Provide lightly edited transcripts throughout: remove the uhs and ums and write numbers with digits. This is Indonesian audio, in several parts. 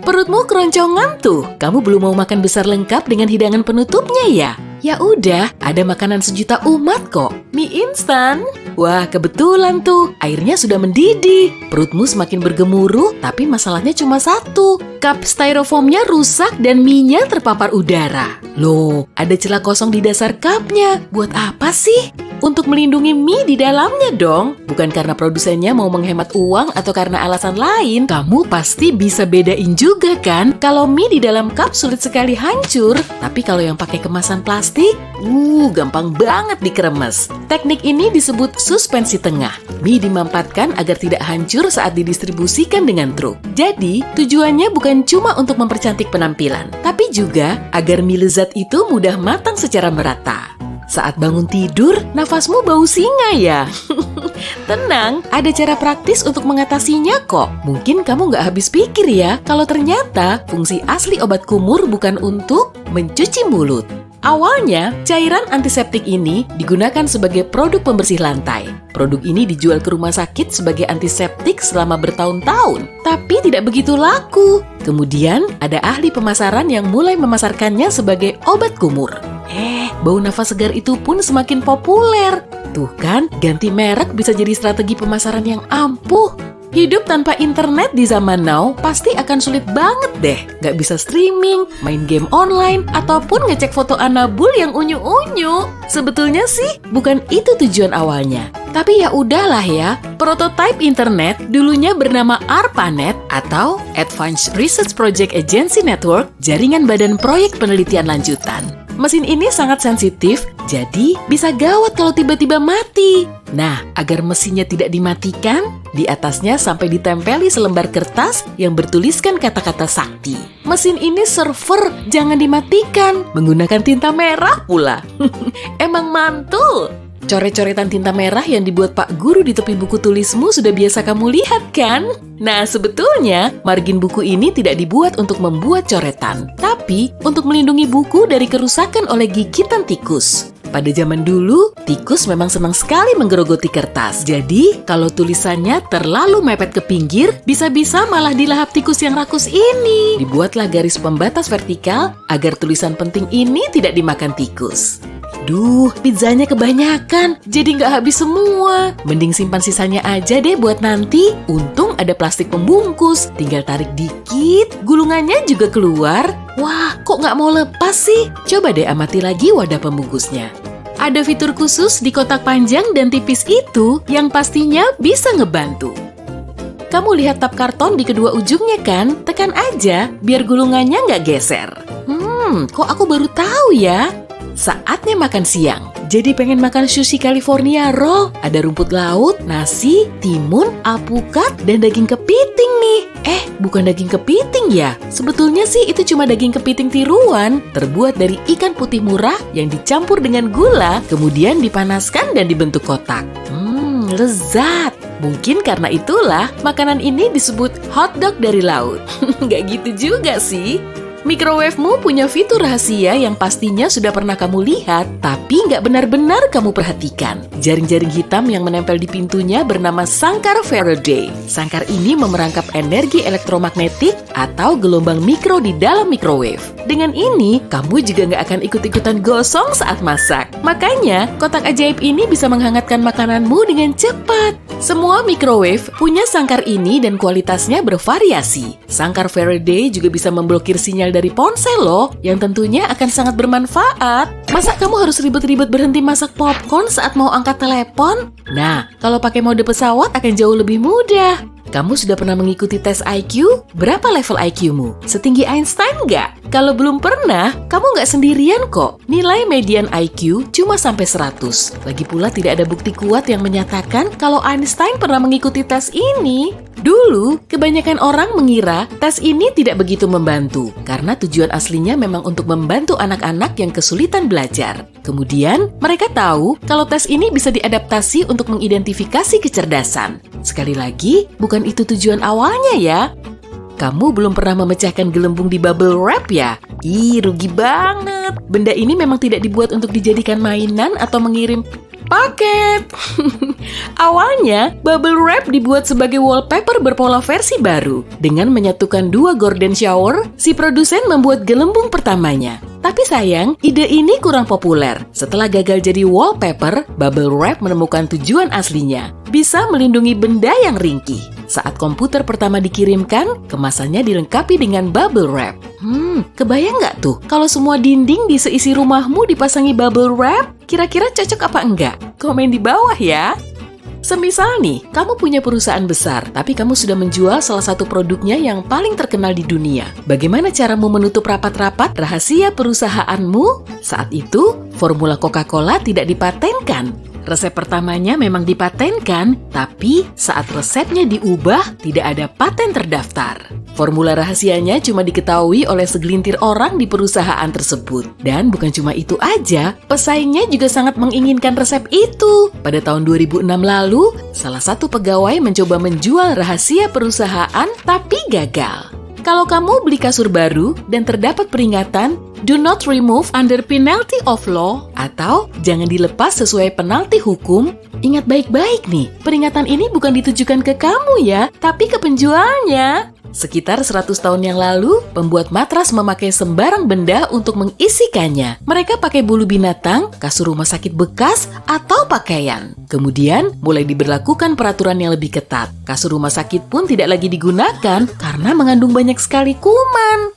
Perutmu keroncongan tuh. Kamu belum mau makan besar lengkap dengan hidangan penutupnya ya? Ya udah, ada makanan sejuta umat kok. Mie instan. Wah, kebetulan tuh. Airnya sudah mendidih. Perutmu semakin bergemuruh, tapi masalahnya cuma satu. Cup styrofoamnya rusak dan mie-nya terpapar udara. Loh, ada celah kosong di dasar cupnya. Buat apa sih? Untuk melindungi mie di dalamnya dong. Bukan karena produsennya mau menghemat uang atau karena alasan lain. Kamu pasti bisa bedain juga kan? Kalau mie di dalam cup sulit sekali hancur. Tapi kalau yang pakai kemasan plastik, gampang banget dikeremes. Teknik ini disebut suspensi tengah. Mie dimampatkan agar tidak hancur saat didistribusikan dengan truk. Jadi, tujuannya bukan cuma untuk mempercantik penampilan, tapi juga agar mie lezat itu mudah matang secara merata. Saat bangun tidur, nafasmu bau singa ya? Tenang, ada cara praktis untuk mengatasinya kok. Mungkin kamu nggak habis pikir ya, kalau ternyata fungsi asli obat kumur bukan untuk mencuci mulut. Awalnya, cairan antiseptik ini digunakan sebagai produk pembersih lantai. Produk ini dijual ke rumah sakit sebagai antiseptik selama bertahun-tahun, tapi tidak begitu laku. Kemudian, ada ahli pemasaran yang mulai memasarkannya sebagai obat kumur. Bau nafas segar itu pun semakin populer. Tuh kan, ganti merek bisa jadi strategi pemasaran yang ampuh. Hidup tanpa internet di zaman now pasti akan sulit banget deh. Gak bisa streaming, main game online, ataupun ngecek foto Anabul yang unyu-unyu. Sebetulnya sih, bukan itu tujuan awalnya. Tapi ya udahlah ya, prototipe internet dulunya bernama ARPANET atau Advanced Research Project Agency Network, jaringan badan proyek penelitian lanjutan. Mesin ini sangat sensitif, jadi bisa gawat kalau tiba-tiba mati. Nah, agar mesinnya tidak dimatikan, di atasnya sampai ditempeli selembar kertas yang bertuliskan kata-kata sakti. Mesin ini server, jangan dimatikan. Menggunakan tinta merah pula. Emang mantul! Coret-coretan tinta merah yang dibuat Pak Guru di tepi buku tulismu sudah biasa kamu lihat kan? Nah, sebetulnya margin buku ini tidak dibuat untuk membuat coretan, tapi untuk melindungi buku dari kerusakan oleh gigitan tikus. Pada zaman dulu, tikus memang senang sekali menggerogoti kertas. Jadi, kalau tulisannya terlalu mepet ke pinggir, bisa-bisa malah dilahap tikus yang rakus ini. Dibuatlah garis pembatas vertikal agar tulisan penting ini tidak dimakan tikus. Duh, pizzanya kebanyakan, jadi nggak habis semua. Mending simpan sisanya aja deh buat nanti. Untung ada plastik pembungkus, tinggal tarik dikit, gulungannya juga keluar. Wah, kok nggak mau lepas sih? Coba deh amati lagi wadah pembungkusnya. Ada fitur khusus di kotak panjang dan tipis itu yang pastinya bisa ngebantu. Kamu lihat tap karton di kedua ujungnya kan? Tekan aja biar gulungannya nggak geser. Kok aku baru tahu ya? Saatnya makan siang. Jadi pengen makan sushi California roll. Ada rumput laut, nasi, timun, alpukat, dan daging kepiting nih. Bukan daging kepiting ya? Sebetulnya sih itu cuma daging kepiting tiruan. Terbuat dari ikan putih murah yang dicampur dengan gula, kemudian dipanaskan dan dibentuk kotak. Lezat. Mungkin karena itulah makanan ini disebut hotdog dari laut. Nggak gitu juga sih. Microwave-mu punya fitur rahasia yang pastinya sudah pernah kamu lihat, tapi nggak benar-benar kamu perhatikan. Jaring-jaring hitam yang menempel di pintunya bernama sangkar Faraday. Sangkar ini memerangkap energi elektromagnetik atau gelombang mikro di dalam microwave. Dengan ini, kamu juga nggak akan ikut-ikutan gosong saat masak. Makanya, kotak ajaib ini bisa menghangatkan makananmu dengan cepat. Semua microwave punya sangkar ini dan kualitasnya bervariasi. Sangkar Faraday juga bisa memblokir sinyal dari ponsel loh, yang tentunya akan sangat bermanfaat. Masa kamu harus ribet-ribet berhenti masak popcorn saat mau angkat telepon? Nah, kalau pakai mode pesawat akan jauh lebih mudah. Kamu sudah pernah mengikuti tes IQ? Berapa level IQ-mu? Setinggi Einstein nggak? Kalau belum pernah, kamu nggak sendirian kok. Nilai median IQ cuma sampai 100. Lagi pula tidak ada bukti kuat yang menyatakan kalau Einstein pernah mengikuti tes ini. Dulu, kebanyakan orang mengira tes ini tidak begitu membantu karena tujuan aslinya memang untuk membantu anak-anak yang kesulitan belajar. Kemudian, mereka tahu kalau tes ini bisa diadaptasi untuk mengidentifikasi kecerdasan. Sekali lagi, bukan itu tujuan awalnya ya. Kamu belum pernah memecahkan gelembung di bubble wrap ya? Rugi banget. Benda ini memang tidak dibuat untuk dijadikan mainan atau mengirim paket. Awalnya, bubble wrap dibuat sebagai wallpaper berpola versi baru. Dengan menyatukan dua gorden shower, si produsen membuat gelembung pertamanya. Tapi sayang, ide ini kurang populer. Setelah gagal jadi wallpaper, bubble wrap menemukan tujuan aslinya. Bisa melindungi benda yang ringkih. Saat komputer pertama dikirimkan, kemasannya dilengkapi dengan bubble wrap. Kebayang nggak tuh kalau semua dinding di seisi rumahmu dipasangi bubble wrap? Kira-kira cocok apa enggak? Komen di bawah ya. Semisal nih, kamu punya perusahaan besar, tapi kamu sudah menjual salah satu produknya yang paling terkenal di dunia. Bagaimana caramu menutup rapat-rapat rahasia perusahaanmu? Saat itu, formula Coca-Cola tidak dipatenkan. Resep pertamanya memang dipatenkan, tapi saat resepnya diubah, tidak ada paten terdaftar. Formula rahasianya cuma diketahui oleh segelintir orang di perusahaan tersebut. Dan bukan cuma itu aja, pesaingnya juga sangat menginginkan resep itu. Pada tahun 2006 lalu, salah satu pegawai mencoba menjual rahasia perusahaan, tapi gagal. Kalau kamu beli kasur baru dan terdapat peringatan, "Do not remove under penalty of law," atau "Jangan dilepas sesuai penalti hukum," ingat baik-baik nih, peringatan ini bukan ditujukan ke kamu ya, tapi ke penjualnya. Sekitar 100 tahun yang lalu, pembuat matras memakai sembarang benda untuk mengisikannya. Mereka pakai bulu binatang, kasur rumah sakit bekas, atau pakaian. Kemudian, mulai diberlakukan peraturan yang lebih ketat. Kasur rumah sakit pun tidak lagi digunakan karena mengandung banyak sekali kuman.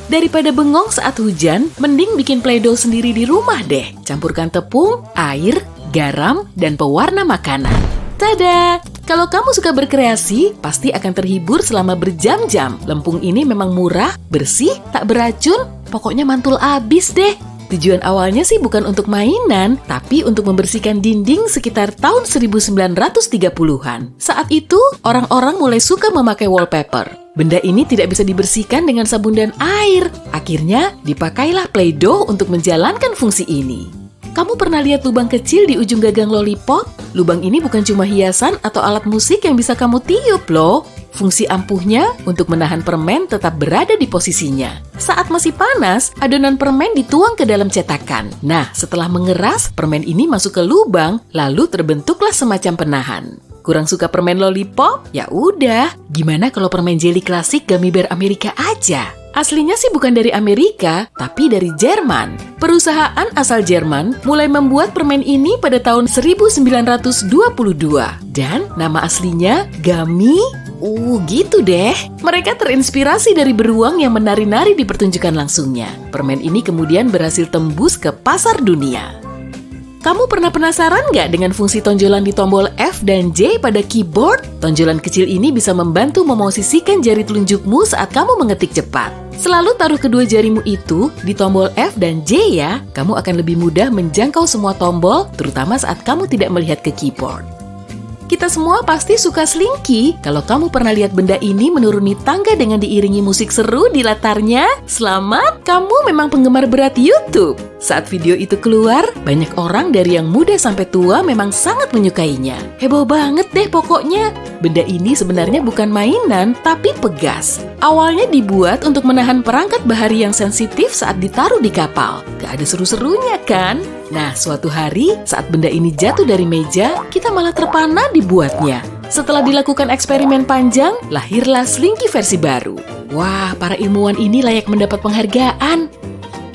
Daripada bengong saat hujan, mending bikin Play-Doh sendiri di rumah deh. Campurkan tepung, air, garam, dan pewarna makanan. Tada! Kalau kamu suka berkreasi, pasti akan terhibur selama berjam-jam. Lempung ini memang murah, bersih, tak beracun, pokoknya mantul abis deh. Tujuan awalnya sih bukan untuk mainan, tapi untuk membersihkan dinding sekitar tahun 1930-an. Saat itu, orang-orang mulai suka memakai wallpaper. Benda ini tidak bisa dibersihkan dengan sabun dan air. Akhirnya, dipakailah Play-Doh untuk menjalankan fungsi ini. Kamu pernah lihat lubang kecil di ujung gagang lollipop? Lubang ini bukan cuma hiasan atau alat musik yang bisa kamu tiup loh. Fungsi ampuhnya untuk menahan permen tetap berada di posisinya. Saat masih panas, adonan permen dituang ke dalam cetakan. Nah, setelah mengeras, permen ini masuk ke lubang, lalu terbentuklah semacam penahan. Kurang suka permen lollipop? Ya udah, gimana kalau permen jelly klasik gummy bear Amerika aja? Aslinya sih bukan dari Amerika, tapi dari Jerman. Perusahaan asal Jerman mulai membuat permen ini pada tahun 1922. Dan nama aslinya Gummy. Gitu deh. Mereka terinspirasi dari beruang yang menari-nari di pertunjukan langsungnya. Permen ini kemudian berhasil tembus ke pasar dunia. Kamu pernah penasaran nggak dengan fungsi tonjolan di tombol F dan J pada keyboard? Tonjolan kecil ini bisa membantu memosisikan jari telunjukmu saat kamu mengetik cepat. Selalu taruh kedua jarimu itu di tombol F dan J ya. Kamu akan lebih mudah menjangkau semua tombol, terutama saat kamu tidak melihat ke keyboard. Kita semua pasti suka Slinky. Kalau kamu pernah lihat benda ini menuruni tangga dengan diiringi musik seru di latarnya, selamat, kamu memang penggemar berat YouTube. Saat video itu keluar, banyak orang dari yang muda sampai tua memang sangat menyukainya. Heboh banget deh pokoknya. Benda ini sebenarnya bukan mainan, tapi pegas. Awalnya dibuat untuk menahan perangkat bahari yang sensitif saat ditaruh di kapal. Gak ada seru-serunya kan? Nah, suatu hari saat benda ini jatuh dari meja, kita malah terpana dibuatnya. Setelah dilakukan eksperimen panjang, lahirlah Slinky versi baru. Wah, para ilmuwan ini layak mendapat penghargaan.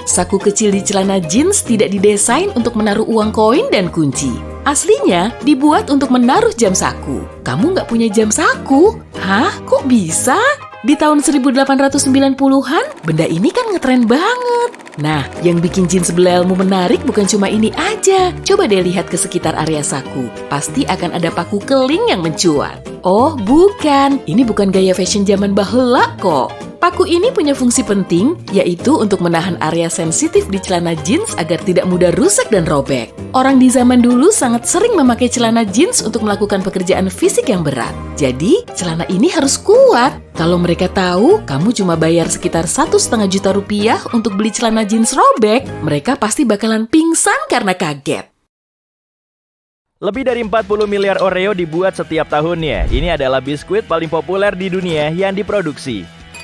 Saku kecil di celana jeans tidak didesain untuk menaruh uang koin dan kunci. Aslinya dibuat untuk menaruh jam saku. Kamu nggak punya jam saku? Hah? Kok bisa? Di tahun 1890-an, benda ini kan ngetren banget. Nah, yang bikin jeans belelmu menarik bukan cuma ini aja. Coba deh lihat ke sekitar area saku. Pasti akan ada paku keling yang mencuat. Oh, bukan. Ini bukan gaya fashion zaman baheula kok. Paku ini punya fungsi penting, yaitu untuk menahan area sensitif di celana jeans agar tidak mudah rusak dan robek. Orang di zaman dulu sangat sering memakai celana jeans untuk melakukan pekerjaan fisik yang berat. Jadi, celana ini harus kuat. Kalau mereka tahu, kamu cuma bayar sekitar 1,5 juta rupiah untuk beli celana jeans robek, mereka pasti bakalan pingsan karena kaget. Lebih dari 40 miliar Oreo dibuat setiap tahunnya. Ini adalah biskuit paling populer di dunia yang diproduksi.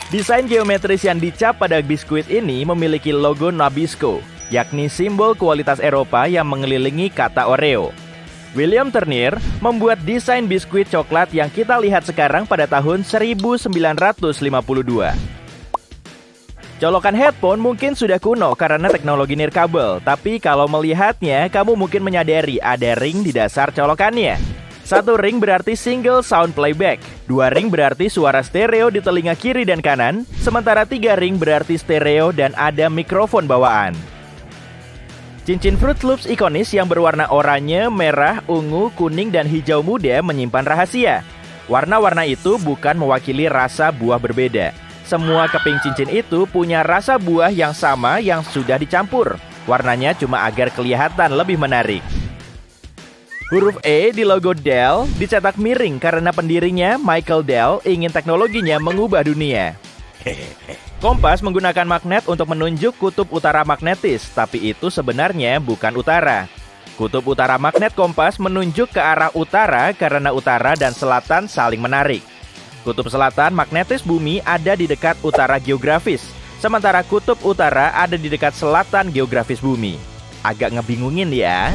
Desain geometris yang dicap pada biskuit ini memiliki logo Nabisco. yakni simbol kualitas Eropa yang mengelilingi kata Oreo. William Turner membuat desain biskuit coklat yang kita lihat sekarang pada tahun 1952. Colokan headphone mungkin sudah kuno karena teknologi nirkabel, tapi kalau melihatnya, kamu mungkin menyadari ada ring di dasar colokannya. 1 ring berarti single sound playback, 2 ring berarti suara stereo di telinga kiri dan kanan, sementara 3 ring berarti stereo dan ada mikrofon bawaan. Cincin Fruit Loops ikonis yang berwarna oranye, merah, ungu, kuning, dan hijau muda menyimpan rahasia. Warna-warna itu bukan mewakili rasa buah berbeda. Semua keping cincin itu punya rasa buah yang sama yang sudah dicampur. Warnanya cuma agar kelihatan lebih menarik. Huruf E di logo Dell dicetak miring karena pendirinya, Michael Dell, ingin teknologinya mengubah dunia. Kompas menggunakan magnet untuk menunjuk kutub utara magnetis, tapi itu sebenarnya bukan utara. Kutub utara magnet kompas menunjuk ke arah utara karena utara dan selatan saling menarik. Kutub selatan magnetis bumi ada di dekat utara geografis, sementara kutub utara ada di dekat selatan geografis bumi. Agak ngebingungin ya.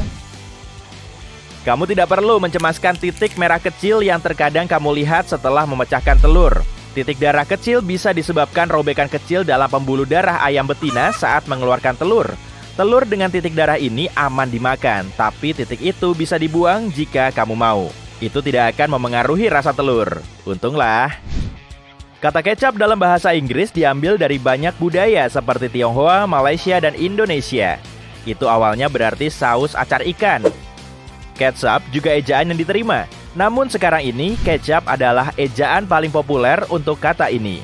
Kamu tidak perlu mencemaskan titik merah kecil yang terkadang kamu lihat setelah memecahkan telur. Titik darah kecil bisa disebabkan robekan kecil dalam pembuluh darah ayam betina saat mengeluarkan telur. Telur dengan titik darah ini aman dimakan, tapi titik itu bisa dibuang jika kamu mau. Itu tidak akan memengaruhi rasa telur. Untunglah. Kata kecap dalam bahasa Inggris diambil dari banyak budaya seperti Tionghoa, Malaysia, dan Indonesia. Itu awalnya berarti saus acar ikan. Ketchup juga ejaan yang diterima. Namun sekarang ini, kecap adalah ejaan paling populer untuk kata ini.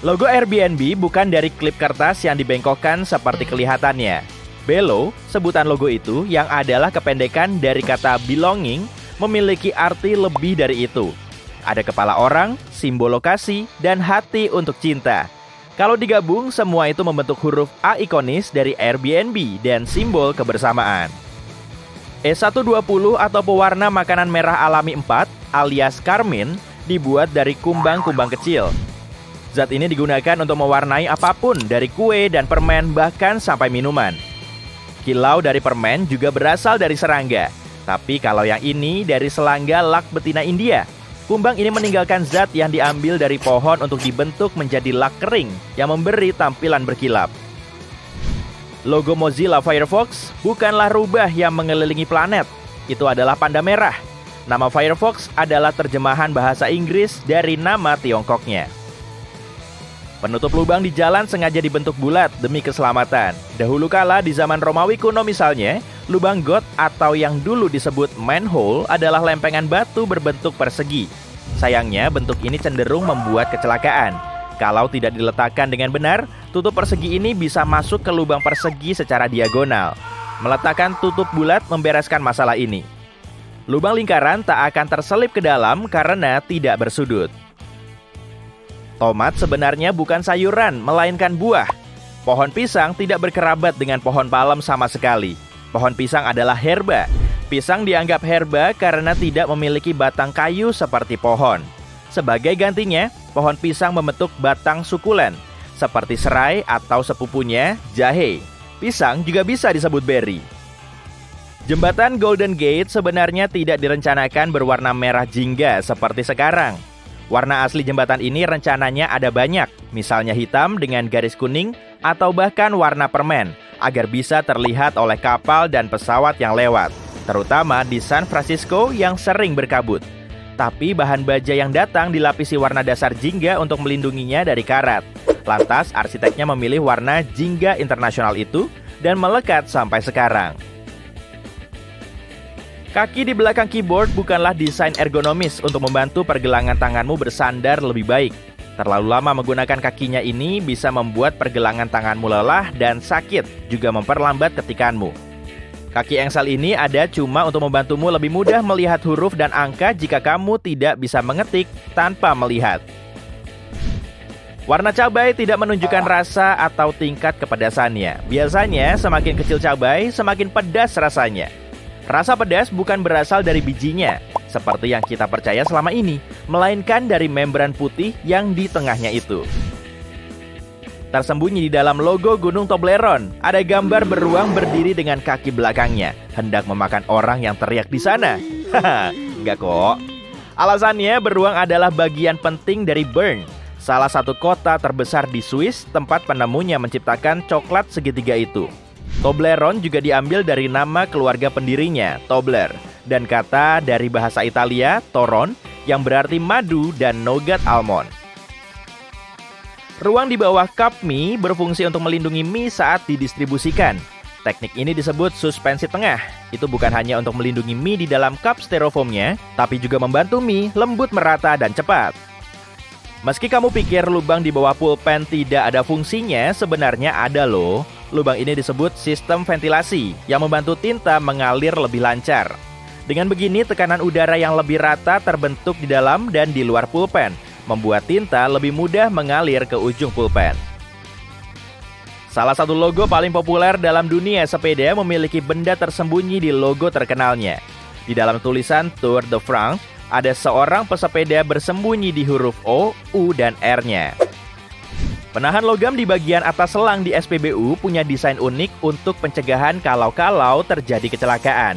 Logo Airbnb bukan dari klip kertas yang dibengkokkan seperti kelihatannya. Belo, sebutan logo itu yang adalah kependekan dari kata belonging, memiliki arti lebih dari itu. Ada kepala orang, simbol lokasi, dan hati untuk cinta. Kalau digabung, semua itu membentuk huruf A ikonis dari Airbnb dan simbol kebersamaan. E120 atau pewarna makanan merah alami 4 alias karmin dibuat dari kumbang-kumbang kecil. Zat ini digunakan untuk mewarnai apapun dari kue dan permen bahkan sampai minuman. Kilau dari permen juga berasal dari serangga, tapi kalau yang ini dari selangga lak betina India. Kumbang ini meninggalkan zat yang diambil dari pohon untuk dibentuk menjadi lak kering yang memberi tampilan berkilap. Logo Mozilla Firefox bukanlah rubah yang mengelilingi planet. Itu adalah panda merah. Nama Firefox adalah terjemahan bahasa Inggris dari nama Tiongkoknya. Penutup lubang di jalan sengaja dibentuk bulat demi keselamatan. Dahulu kala di zaman Romawi kuno misalnya, lubang got atau yang dulu disebut manhole adalah lempengan batu berbentuk persegi. Sayangnya bentuk ini cenderung membuat kecelakaan. Kalau tidak diletakkan dengan benar, tutup persegi ini bisa masuk ke lubang persegi secara diagonal. Meletakkan tutup bulat membereskan masalah ini. Lubang lingkaran tak akan terselip ke dalam karena tidak bersudut. Tomat sebenarnya bukan sayuran, melainkan buah. Pohon pisang tidak berkerabat dengan pohon palem sama sekali. Pohon pisang adalah herba. Pisang dianggap herba karena tidak memiliki batang kayu seperti pohon. Sebagai gantinya, pohon pisang membentuk batang sukulen, seperti serai atau sepupunya, jahe. Pisang juga bisa disebut beri. Jembatan Golden Gate sebenarnya tidak direncanakan berwarna merah jingga seperti sekarang. Warna asli jembatan ini rencananya ada banyak, misalnya hitam dengan garis kuning atau bahkan warna permen, agar bisa terlihat oleh kapal dan pesawat yang lewat, terutama di San Francisco yang sering berkabut. Tapi bahan baja yang datang dilapisi warna dasar jingga untuk melindunginya dari karat. Lantas arsiteknya memilih warna jingga internasional itu dan melekat sampai sekarang. Kaki di belakang keyboard bukanlah desain ergonomis untuk membantu pergelangan tanganmu bersandar lebih baik. Terlalu lama menggunakan kakinya ini bisa membuat pergelangan tanganmu lelah dan sakit, juga memperlambat ketikanmu. Kaki engsel ini ada cuma untuk membantumu lebih mudah melihat huruf dan angka jika kamu tidak bisa mengetik tanpa melihat. Warna cabai tidak menunjukkan rasa atau tingkat kepedasannya. Biasanya semakin kecil cabai, semakin pedas rasanya. Rasa pedas bukan berasal dari bijinya, seperti yang kita percaya selama ini, melainkan dari membran putih yang di tengahnya itu. Tersembunyi di dalam logo Gunung Toblerone, ada gambar beruang berdiri dengan kaki belakangnya, hendak memakan orang yang teriak di sana. Haha, enggak kok. Alasannya, beruang adalah bagian penting dari Bern, salah satu kota terbesar di Swiss tempat penemunya menciptakan coklat segitiga itu. Toblerone juga diambil dari nama keluarga pendirinya, Tobler, dan kata dari bahasa Italia, toron, yang berarti madu dan nougat almond. Ruang di bawah cup mie berfungsi untuk melindungi mie saat didistribusikan. Teknik ini disebut suspensi tengah. Itu bukan hanya untuk melindungi mie di dalam cup styrofoamnya, tapi juga membantu mie lembut merata dan cepat. Meski kamu pikir lubang di bawah pulpen tidak ada fungsinya, sebenarnya ada loh. Lubang ini disebut sistem ventilasi yang membantu tinta mengalir lebih lancar. Dengan begini, tekanan udara yang lebih rata terbentuk di dalam dan di luar pulpen, membuat tinta lebih mudah mengalir ke ujung pulpen. Salah satu logo paling populer dalam dunia sepeda memiliki benda tersembunyi di logo terkenalnya. Di dalam tulisan Tour de France, ada seorang pesepeda bersembunyi di huruf O, U, dan R-nya. Penahan logam di bagian atas selang di SPBU punya desain unik untuk pencegahan kalau-kalau terjadi kecelakaan.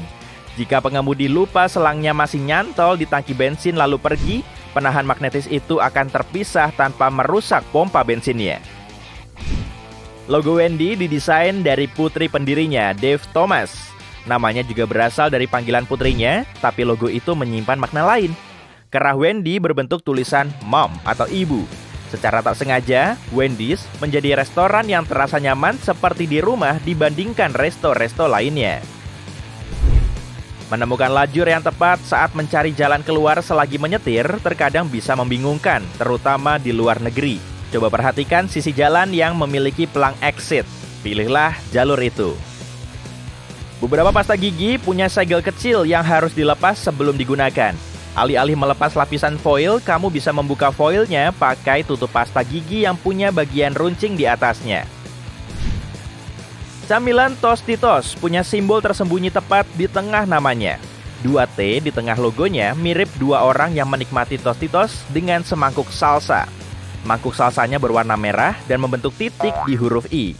Jika pengemudi lupa selangnya masih nyantol di tangki bensin lalu pergi, penahan magnetis itu akan terpisah tanpa merusak pompa bensinnya. Logo Wendy didesain dari putri pendirinya, Dave Thomas. Namanya juga berasal dari panggilan putrinya, tapi logo itu menyimpan makna lain. Kerah Wendy berbentuk tulisan Mom atau Ibu. Secara tak sengaja, Wendy's menjadi restoran yang terasa nyaman seperti di rumah dibandingkan resto-resto lainnya. Menemukan lajur yang tepat saat mencari jalan keluar selagi menyetir terkadang bisa membingungkan, terutama di luar negeri. Coba perhatikan sisi jalan yang memiliki pelang exit. Pilihlah jalur itu. Beberapa pasta gigi punya segel kecil yang harus dilepas sebelum digunakan. Alih-alih melepas lapisan foil, kamu bisa membuka foilnya pakai tutup pasta gigi yang punya bagian runcing di atasnya. Camilan Tostitos punya simbol tersembunyi tepat di tengah namanya. 2T di tengah logonya mirip dua orang yang menikmati Tostitos dengan semangkuk salsa. Mangkuk salsanya berwarna merah dan membentuk titik di huruf I.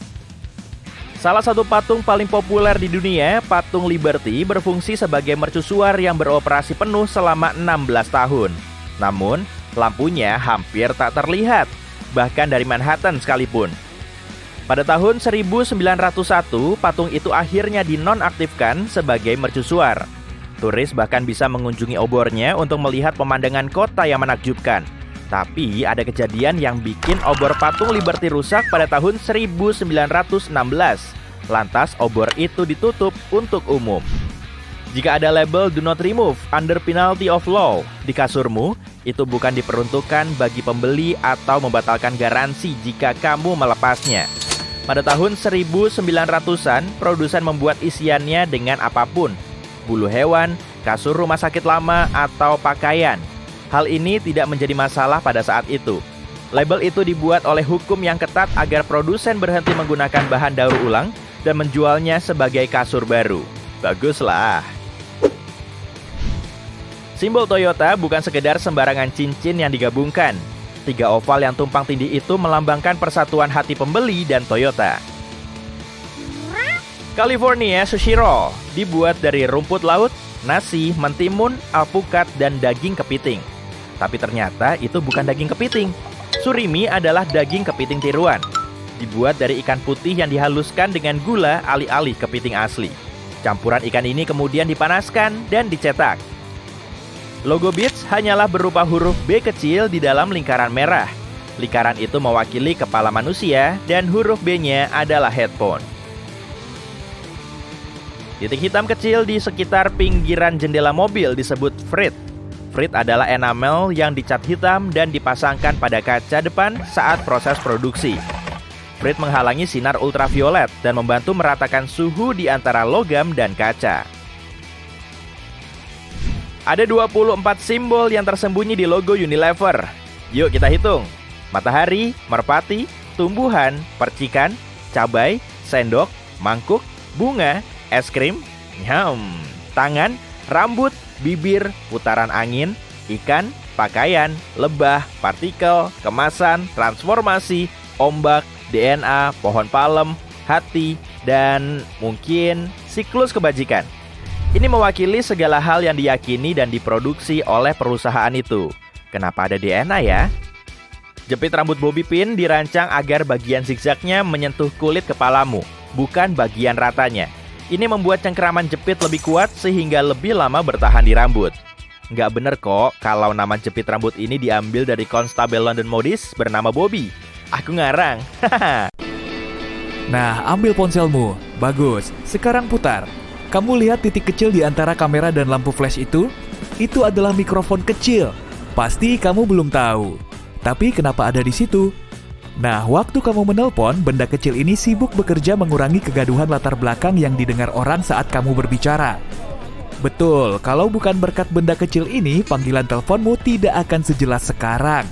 Salah satu patung paling populer di dunia, patung Liberty, berfungsi sebagai mercusuar yang beroperasi penuh selama 16 tahun. Namun, lampunya hampir tak terlihat, bahkan dari Manhattan sekalipun. Pada tahun 1901, patung itu akhirnya dinonaktifkan sebagai mercusuar. Turis bahkan bisa mengunjungi obornya untuk melihat pemandangan kota yang menakjubkan. Tapi ada kejadian yang bikin obor patung Liberty rusak pada tahun 1916. Lantas obor itu ditutup untuk umum. Jika ada label "Do not remove under penalty of law" di kasurmu, itu bukan diperuntukkan bagi pembeli atau membatalkan garansi jika kamu melepasnya. Pada tahun 1900-an, produsen membuat isiannya dengan apapun. Bulu hewan, kasur rumah sakit lama, atau pakaian. Hal ini tidak menjadi masalah pada saat itu. Label itu dibuat oleh hukum yang ketat agar produsen berhenti menggunakan bahan daur ulang dan menjualnya sebagai kasur baru. Baguslah. Simbol Toyota bukan sekedar sembarangan cincin yang digabungkan. 3 oval yang tumpang tindih itu melambangkan persatuan hati pembeli dan Toyota. California Sushi Roll dibuat dari rumput laut, nasi, mentimun, alpukat, dan daging kepiting. Tapi ternyata itu bukan daging kepiting. Surimi adalah daging kepiting tiruan. Dibuat dari ikan putih yang dihaluskan dengan gula alih-alih kepiting asli. Campuran ikan ini kemudian dipanaskan dan dicetak. Logo Beats hanyalah berupa huruf B kecil di dalam lingkaran merah. Lingkaran itu mewakili kepala manusia dan huruf B-nya adalah headphone. Titik hitam kecil di sekitar pinggiran jendela mobil disebut frit. Frit adalah enamel yang dicat hitam dan dipasangkan pada kaca depan saat proses produksi. Frit menghalangi sinar ultraviolet dan membantu meratakan suhu di antara logam dan kaca. Ada 24 simbol yang tersembunyi di logo Unilever. Yuk kita hitung. Matahari, merpati, tumbuhan, percikan, cabai, sendok, mangkuk, bunga, es krim, tangan, rambut, bibir, putaran angin, ikan, pakaian, lebah, partikel, kemasan, transformasi, ombak, DNA, pohon palem, hati, dan mungkin siklus kebajikan. Ini mewakili segala hal yang diyakini dan diproduksi oleh perusahaan itu. Kenapa ada DNA ya? Jepit rambut bobby pin dirancang agar bagian zigzagnya menyentuh kulit kepalamu, bukan bagian ratanya. Ini membuat cengkeraman jepit lebih kuat sehingga lebih lama bertahan di rambut. Nggak bener kok kalau nama jepit rambut ini diambil dari konstabel London modis bernama Bobby. Aku ngarang. Nah, ambil ponselmu. Bagus, sekarang putar. Kamu lihat titik kecil di antara kamera dan lampu flash itu? Itu adalah mikrofon kecil. Pasti kamu belum tahu. Tapi kenapa ada di situ? Nah, waktu kamu menelpon, benda kecil ini sibuk bekerja mengurangi kegaduhan latar belakang yang didengar orang saat kamu berbicara. Betul, kalau bukan berkat benda kecil ini, panggilan teleponmu tidak akan sejelas sekarang.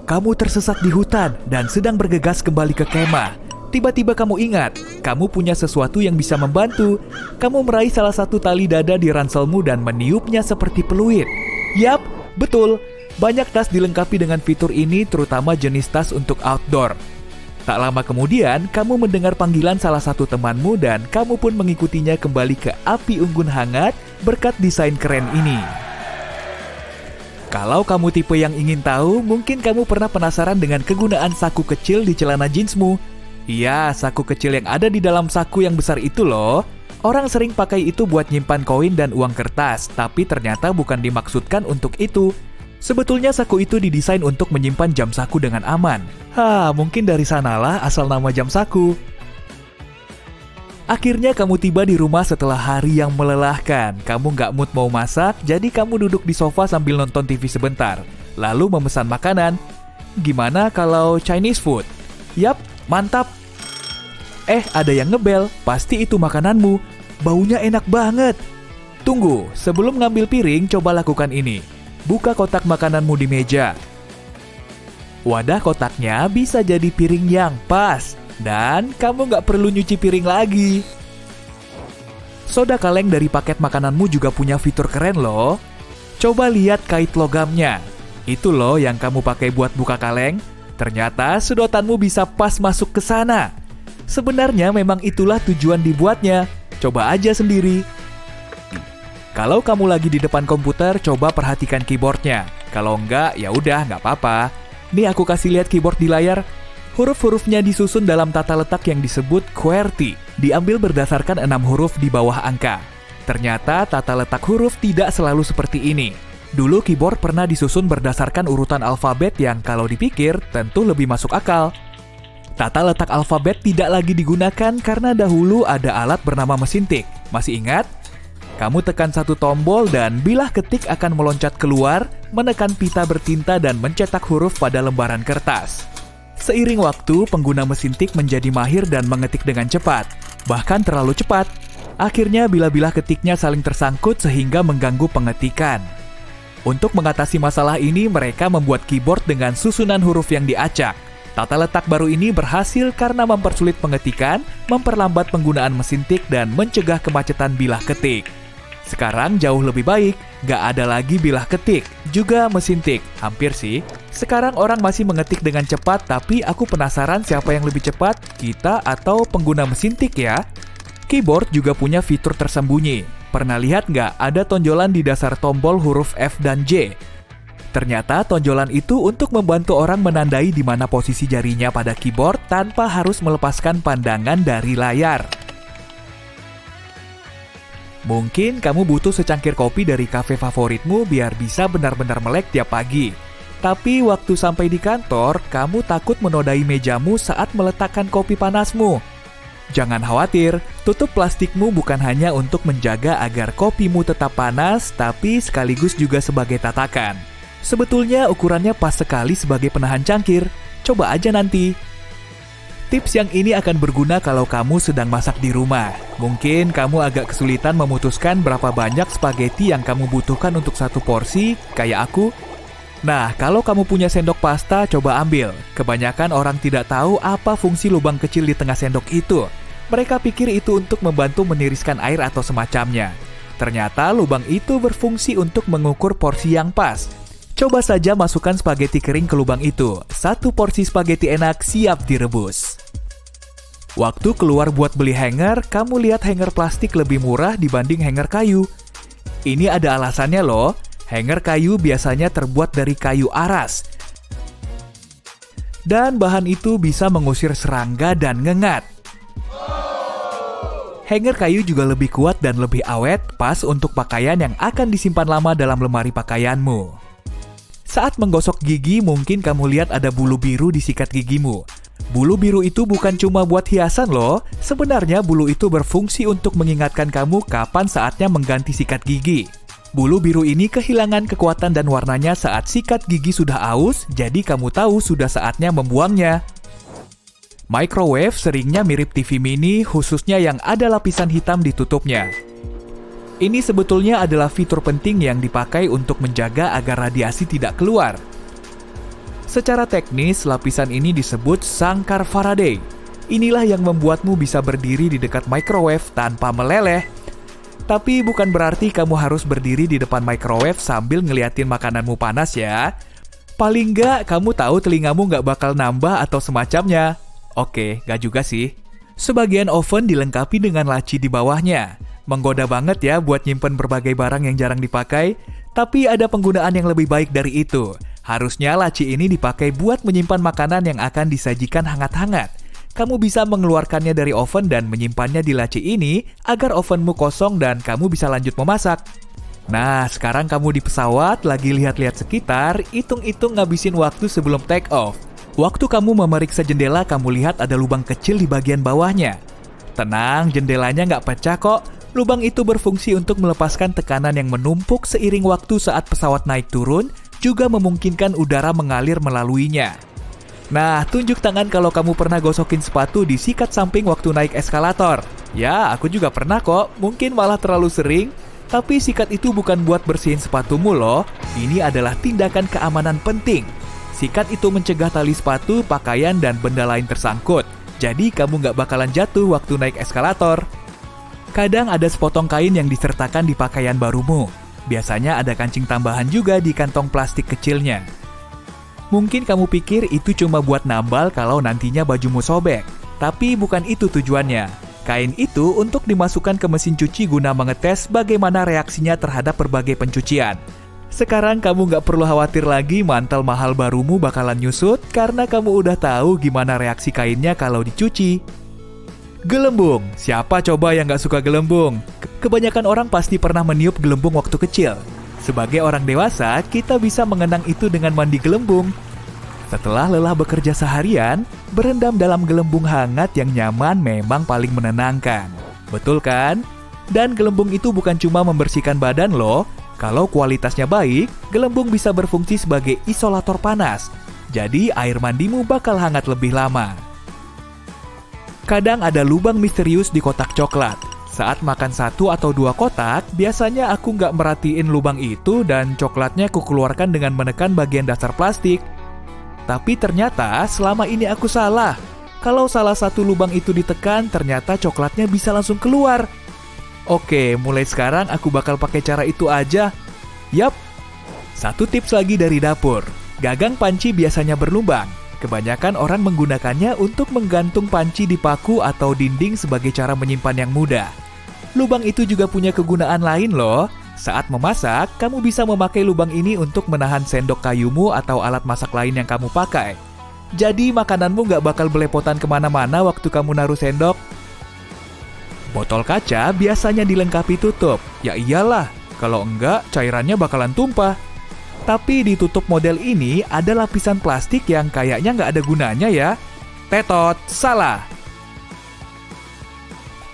Kamu tersesat di hutan dan sedang bergegas kembali ke kemah. Tiba-tiba kamu ingat, kamu punya sesuatu yang bisa membantu. Kamu meraih salah satu tali dada di ranselmu dan meniupnya seperti peluit. Yap, betul. Banyak tas dilengkapi dengan fitur ini, terutama jenis tas untuk outdoor. Tak lama kemudian, kamu mendengar panggilan salah satu temanmu dan kamu pun mengikutinya kembali ke api unggun hangat berkat desain keren ini. Kalau kamu tipe yang ingin tahu, mungkin kamu pernah penasaran dengan kegunaan saku kecil di celana jeansmu. Iya, saku kecil yang ada di dalam saku yang besar itu loh. Orang sering pakai itu buat nyimpan koin dan uang kertas, tapi ternyata bukan dimaksudkan untuk itu. Sebetulnya saku itu didesain untuk menyimpan jam saku dengan aman. Mungkin dari sanalah asal nama jam saku. Akhirnya kamu tiba di rumah setelah hari yang melelahkan. Kamu nggak mood mau masak, jadi kamu duduk di sofa sambil nonton TV sebentar. Lalu memesan makanan. Gimana kalau Chinese food? Yap, mantap. Ada yang ngebel, pasti itu makananmu. Baunya enak banget. Tunggu, sebelum ngambil piring, coba lakukan ini. Buka kotak makananmu di meja. Wadah kotaknya bisa jadi piring yang pas. Dan kamu nggak perlu nyuci piring lagi. Soda kaleng dari paket makananmu juga punya fitur keren loh. Coba lihat kait logamnya. Itu loh yang kamu pakai buat buka kaleng. Ternyata sedotanmu bisa pas masuk ke sana. Sebenarnya memang itulah tujuan dibuatnya. Coba aja sendiri. Kalau kamu lagi di depan komputer, coba perhatikan keyboardnya. Kalau enggak, ya udah nggak apa-apa. Nih aku kasih lihat keyboard di layar. Huruf-hurufnya disusun dalam tata letak yang disebut QWERTY. Diambil berdasarkan 6 huruf di bawah angka. Ternyata tata letak huruf tidak selalu seperti ini. Dulu keyboard pernah disusun berdasarkan urutan alfabet yang kalau dipikir tentu lebih masuk akal. Tata letak alfabet tidak lagi digunakan karena dahulu ada alat bernama mesin tik. Masih ingat? Kamu tekan satu tombol dan bilah ketik akan meloncat keluar, menekan pita bertinta dan mencetak huruf pada lembaran kertas. Seiring waktu, pengguna mesin tik menjadi mahir dan mengetik dengan cepat, bahkan terlalu cepat. Akhirnya bilah-bilah ketiknya saling tersangkut sehingga mengganggu pengetikan. Untuk mengatasi masalah ini, mereka membuat keyboard dengan susunan huruf yang diacak. Tata letak baru ini berhasil karena mempersulit pengetikan, memperlambat penggunaan mesin tik, dan mencegah kemacetan bilah ketik. Sekarang jauh lebih baik, gak ada lagi bilah ketik, juga mesin tik, hampir sih. Sekarang orang masih mengetik dengan cepat, tapi aku penasaran siapa yang lebih cepat, kita atau pengguna mesin tik ya? Keyboard juga punya fitur tersembunyi. Pernah lihat nggak ada tonjolan di dasar tombol huruf F dan J? Ternyata tonjolan itu untuk membantu orang menandai di mana posisi jarinya pada keyboard tanpa harus melepaskan pandangan dari layar. Mungkin kamu butuh secangkir kopi dari kafe favoritmu biar bisa benar-benar melek tiap pagi. Tapi waktu sampai di kantor, kamu takut menodai mejamu saat meletakkan kopi panasmu. Jangan khawatir, tutup plastikmu bukan hanya untuk menjaga agar kopimu tetap panas, tapi sekaligus juga sebagai tatakan. Sebetulnya ukurannya pas sekali sebagai penahan cangkir. Coba aja nanti. Tips yang ini akan berguna kalau kamu sedang masak di rumah. Mungkin kamu agak kesulitan memutuskan berapa banyak spaghetti yang kamu butuhkan untuk satu porsi, kayak aku. Nah, kalau kamu punya sendok pasta, coba ambil. Kebanyakan orang tidak tahu apa fungsi lubang kecil di tengah sendok itu. Mereka pikir itu untuk membantu meniriskan air atau semacamnya. Ternyata lubang itu berfungsi untuk mengukur porsi yang pas. Coba saja masukkan spaghetti kering ke lubang itu. Satu porsi spaghetti enak siap direbus. Waktu keluar buat beli hanger, kamu lihat hanger plastik lebih murah dibanding hanger kayu. Ini ada alasannya loh. Hanger kayu biasanya terbuat dari kayu aras. Dan bahan itu bisa mengusir serangga dan ngengat. Hanger kayu juga lebih kuat dan lebih awet, pas untuk pakaian yang akan disimpan lama dalam lemari pakaianmu. Saat menggosok gigi, mungkin kamu lihat ada bulu biru di sikat gigimu. Bulu biru itu bukan cuma buat hiasan loh. Sebenarnya bulu itu berfungsi untuk mengingatkan kamu kapan saatnya mengganti sikat gigi. Bulu biru ini kehilangan kekuatan dan warnanya saat sikat gigi sudah aus, jadi kamu tahu sudah saatnya membuangnya. Microwave seringnya mirip TV mini, khususnya yang ada lapisan hitam di tutupnya. Ini sebetulnya adalah fitur penting yang dipakai untuk menjaga agar radiasi tidak keluar. Secara teknis, lapisan ini disebut sangkar Faraday. Inilah yang membuatmu bisa berdiri di dekat microwave tanpa meleleh. Tapi bukan berarti kamu harus berdiri di depan microwave sambil ngeliatin makananmu panas ya. Paling nggak, kamu tahu telingamu nggak bakal nambah atau semacamnya. Oke, nggak juga sih. Sebagian oven dilengkapi dengan laci di bawahnya. Menggoda banget ya buat nyimpen berbagai barang yang jarang dipakai, tapi ada penggunaan yang lebih baik dari itu. Harusnya laci ini dipakai buat menyimpan makanan yang akan disajikan hangat-hangat. Kamu bisa mengeluarkannya dari oven dan menyimpannya di laci ini agar ovenmu kosong dan kamu bisa lanjut memasak. Nah, sekarang kamu di pesawat, lagi lihat-lihat sekitar, hitung-hitung ngabisin waktu sebelum take off. Waktu kamu memeriksa jendela, kamu lihat ada lubang kecil di bagian bawahnya. Tenang, jendelanya nggak pecah kok. Lubang itu berfungsi untuk melepaskan tekanan yang menumpuk seiring waktu saat pesawat naik turun, juga memungkinkan udara mengalir melaluinya. Nah, tunjuk tangan kalau kamu pernah gosokin sepatu di sikat samping waktu naik eskalator. Ya, aku juga pernah kok, mungkin malah terlalu sering. Tapi sikat itu bukan buat bersihin sepatumu loh, ini adalah tindakan keamanan penting. Sikat itu mencegah tali sepatu, pakaian, dan benda lain tersangkut. Jadi kamu nggak bakalan jatuh waktu naik eskalator. Kadang ada sepotong kain yang disertakan di pakaian barumu. Biasanya ada kancing tambahan juga di kantong plastik kecilnya. Mungkin kamu pikir itu cuma buat nambal kalau nantinya bajumu sobek. Tapi bukan itu tujuannya. Kain itu untuk dimasukkan ke mesin cuci guna mengetes bagaimana reaksinya terhadap berbagai pencucian. Sekarang kamu nggak perlu khawatir lagi mantel mahal barumu bakalan nyusut karena kamu udah tahu gimana reaksi kainnya kalau dicuci. Gelembung. Siapa coba yang nggak suka gelembung? Kebanyakan orang pasti pernah meniup gelembung waktu kecil. Sebagai orang dewasa, kita bisa mengenang itu dengan mandi gelembung. Setelah lelah bekerja seharian, berendam dalam gelembung hangat yang nyaman memang paling menenangkan. Betul kan? Dan gelembung itu bukan cuma membersihkan badan loh. Kalau kualitasnya baik, gelembung bisa berfungsi sebagai isolator panas. Jadi air mandimu bakal hangat lebih lama. Kadang ada lubang misterius di kotak coklat. Saat makan 1 atau 2 kotak, biasanya aku nggak merhatiin lubang itu dan coklatnya kukeluarkan dengan menekan bagian dasar plastik. Tapi ternyata selama ini aku salah. Kalau salah satu lubang itu ditekan, ternyata coklatnya bisa langsung keluar. Oke, mulai sekarang aku bakal pakai cara itu aja. Yap. Satu tips lagi dari dapur. Gagang panci biasanya berlubang. Kebanyakan orang menggunakannya untuk menggantung panci di paku atau dinding sebagai cara menyimpan yang mudah. Lubang itu juga punya kegunaan lain loh. Saat memasak, kamu bisa memakai lubang ini untuk menahan sendok kayumu atau alat masak lain yang kamu pakai. Jadi makananmu nggak bakal belepotan kemana-mana waktu kamu naruh sendok. Botol kaca biasanya dilengkapi tutup. Ya iyalah, kalau enggak cairannya bakalan tumpah. Tapi di tutup model ini ada lapisan plastik yang kayaknya nggak ada gunanya ya. Tetot, salah.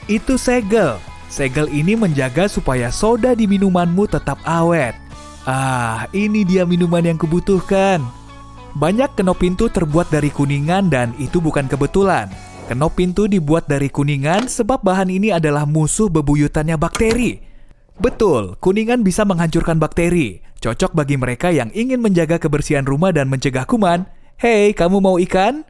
Itu segel. Segel ini menjaga supaya soda di minumanmu tetap awet. Ah, ini dia minuman yang kubutuhkan. Banyak kenop pintu terbuat dari kuningan dan itu bukan kebetulan. Kenop pintu dibuat dari kuningan sebab bahan ini adalah musuh bebuyutannya bakteri. Betul, kuningan bisa menghancurkan bakteri. Cocok bagi mereka yang ingin menjaga kebersihan rumah dan mencegah kuman. Hei, kamu mau ikan?